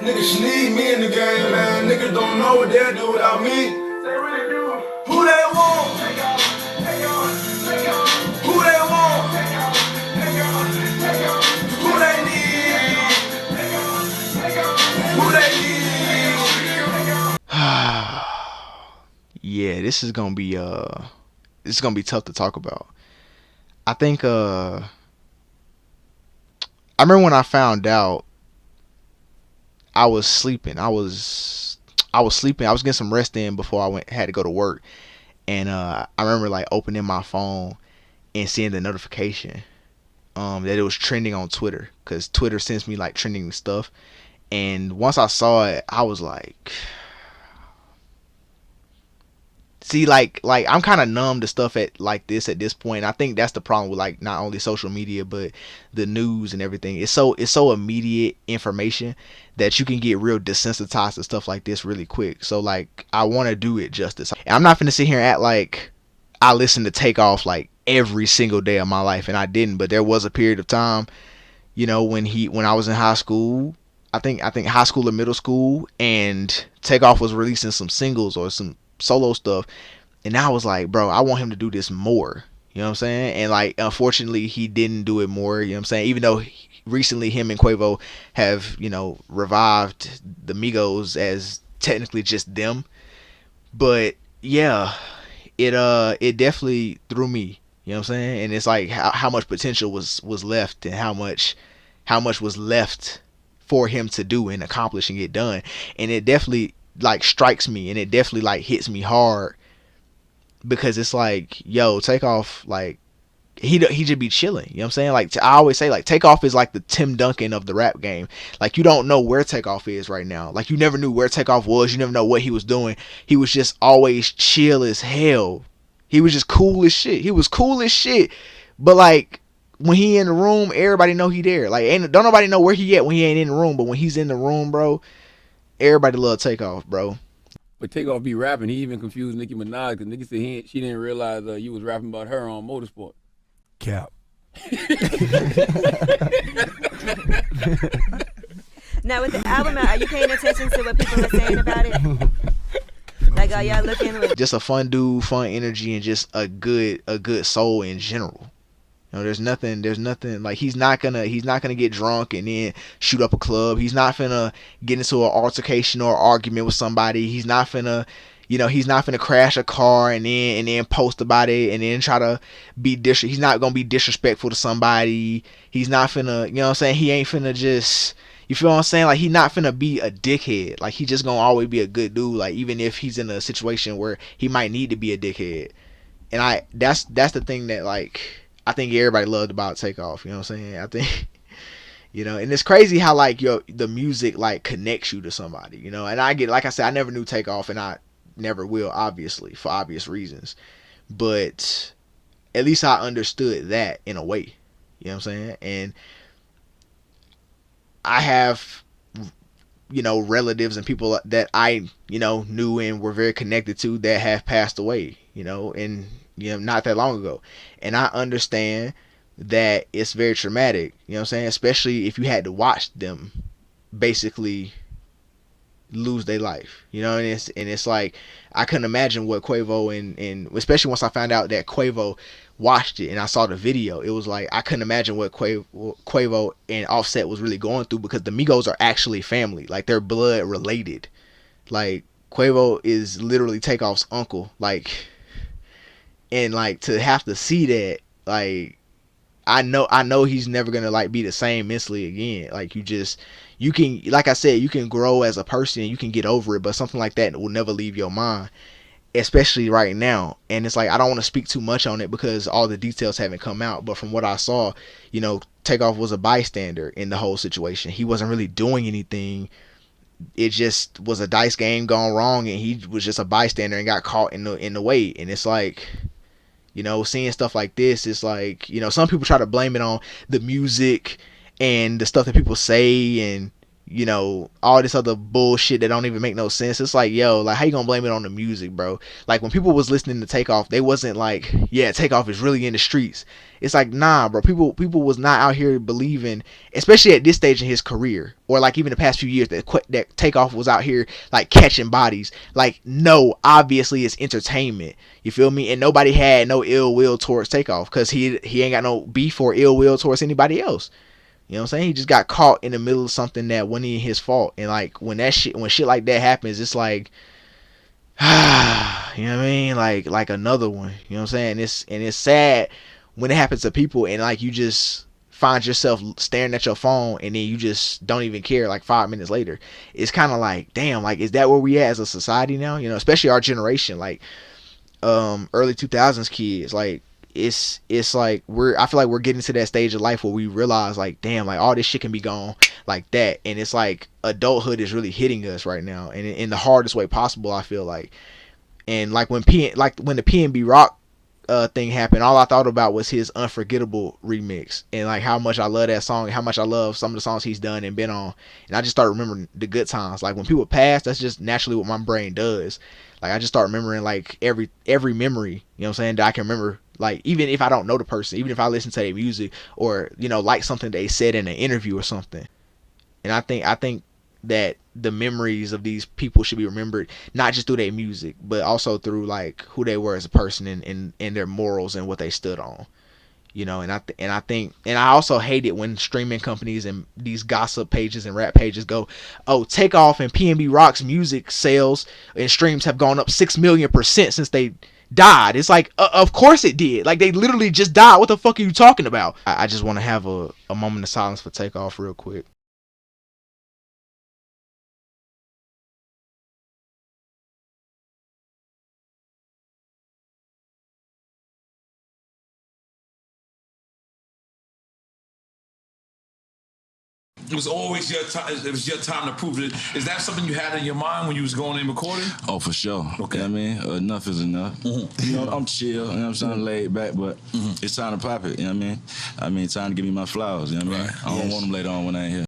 Niggas need me in the game, man. Niggas don't know what they'll do without me. They really do. Who they want? Take off. Take off. Take off. Who they want? Take off. Take off. Take off. Who they need? Take off. Take off. Who they need? Yeah, this is gonna be tough to talk about. I think I remember when I found out, I was sleeping. I was sleeping. I was getting some rest in before I had to go to work. And I remember like opening my phone and seeing the notification that it was trending on Twitter, because Twitter sends me like trending stuff. And once I saw it, I was like, see, like I'm kind of numb to stuff at this point. I think that's the problem with like not only social media but the news and everything. It's so immediate information that you can get real desensitized to stuff like this really quick. So like I want to do it justice. And I'm not finna sit here and act like I listen to Takeoff like every single day of my life, and I didn't. But there was a period of time, you know, when I was in high school. I think high school or middle school, and Takeoff was releasing some singles or some solo stuff, and I was like, bro, I want him to do this more, you know what I'm saying? And like unfortunately he didn't do it more, you know what I'm saying? Even though recently him and Quavo have, you know, revived the Migos as technically just them. But yeah, it definitely threw me, you know what I'm saying? And it's like how much potential was left, and how much was left for him to do and accomplish and get done. And it definitely like strikes me, and it definitely like hits me hard, because it's like, yo, Takeoff, like he just be chilling, you know what I'm saying? Like I always say, like Takeoff is like the Tim Duncan of the rap game. Like you don't know where Takeoff is right now. Like you never knew where Takeoff was. You never know what he was doing. He was just always chill as hell. He was just cool as shit. He was cool as shit. But like when he in the room, everybody know he there. Like don't nobody know where he at when he ain't in the room. But when he's in the room, bro, everybody love Takeoff, bro. But Takeoff be rapping. He even confused Nickiminaj, because Nicki said she didn't realize you was rapping about her on Motorsport. Cap. Now with the album out, are you paying attention to what people are saying about it? Like, are y'all looking with just a fun dude, fun energy, and just a good soul in general. You know, there's nothing like he's not gonna get drunk and then shoot up a club. He's not finna get into an altercation or argument with somebody. He's not finna crash a car and then post about it and then try to be he's not gonna be disrespectful to somebody. He's not finna, you know what I'm saying? He ain't finna just, you feel what I'm saying? Like he not finna be a dickhead. Like he just gonna always be a good dude. Like even if he's in a situation where he might need to be a dickhead. And that's the thing that like I think everybody loved about Takeoff, you know what I'm saying? I think, you know, and it's crazy how like the music like connects you to somebody, you know. And I get, like I said, I never knew Takeoff, and I never will, obviously, for obvious reasons. But at least I understood that in a way, you know what I'm saying? And I have, you know, relatives and people that I, you know, knew and were very connected to that have passed away, you know, and you know, not that long ago. And I understand that it's very traumatic, you know what I'm saying? Especially if you had to watch them basically lose their life, you know. And it's like I couldn't imagine what Quavo and especially once I found out that Quavo watched it and I saw the video, it was like I couldn't imagine what Quavo and Offset was really going through, because the Migos are actually family, like they're blood related. Like Quavo is literally Takeoff's uncle, like. And like to have to see that, like I know he's never gonna like be the same mentally again. Like you can, like I said, you can grow as a person, you can get over it, but something like that will never leave your mind, especially right now. And it's like I don't want to speak too much on it because all the details haven't come out, but from what I saw, you know, Takeoff was a bystander in the whole situation. He wasn't really doing anything. It just was a dice game gone wrong, and he was just a bystander and got caught in the way. And it's like, you know, seeing stuff like this, it's like, you know, some people try to blame it on the music and the stuff that people say, and you know, all this other bullshit that don't even make no sense. It's like, yo, like, how you gonna blame it on the music, bro? Like, when people was listening to Takeoff, they wasn't like, yeah, Takeoff is really in the streets. It's like, nah, bro. People was not out here believing, especially at this stage in his career, or like even the past few years, that Takeoff was out here like catching bodies. Like, no, obviously it's entertainment. You feel me? And nobody had no ill will towards Takeoff, because he ain't got no beef or ill will towards anybody else. You know what I'm saying? He just got caught in the middle of something that wasn't even his fault. And like, when shit like that happens, it's like, you know what I mean? Like another one. You know what I'm saying? It's sad when it happens to people, and like, you just find yourself staring at your phone, and then you just don't even care like 5 minutes later. It's kind of like, damn, like, is that where we at as a society now? You know, especially our generation, like early 2000s kids. Like, it's like I feel like we're getting to that stage of life where we realize, like, damn, like, all this shit can be gone like that. And it's like adulthood is really hitting us right now, and in the hardest way possible, I feel like. And like, when the PNB Rock thing happened, all I thought about was his Unforgettable remix, and like how much I love that song, and how much I love some of the songs he's done and been on. And I just started remembering the good times. Like, when people pass, that's just naturally what my brain does. Like, I just start remembering like every memory, you know what I'm saying, that I can remember. Like, even if I don't know the person, even if I listen to their music, or, you know, like something they said in an interview or something. And I think that the memories of these people should be remembered not just through their music, but also through like who they were as a person, and their morals and what they stood on. You know, and I also hate it when streaming companies and these gossip pages and rap pages go, oh, Takeoff and PNB Rock's music sales and streams have gone up 6 million% since they died. It's like, of course it did. Like, they literally just died. What the fuck are you talking about? I just want to have a moment of silence for Takeoff real quick. It was always your time. It was your time to prove it. Is that something you had in your mind when you was going in recording? Oh, for sure. Okay. You know what I mean? Enough is enough. You know, I'm chill, you know what I'm saying, laid back, but it's time to pop it, you know what I mean? Time to give me my flowers, you know what I mean? I don't want them later on when I ain't here.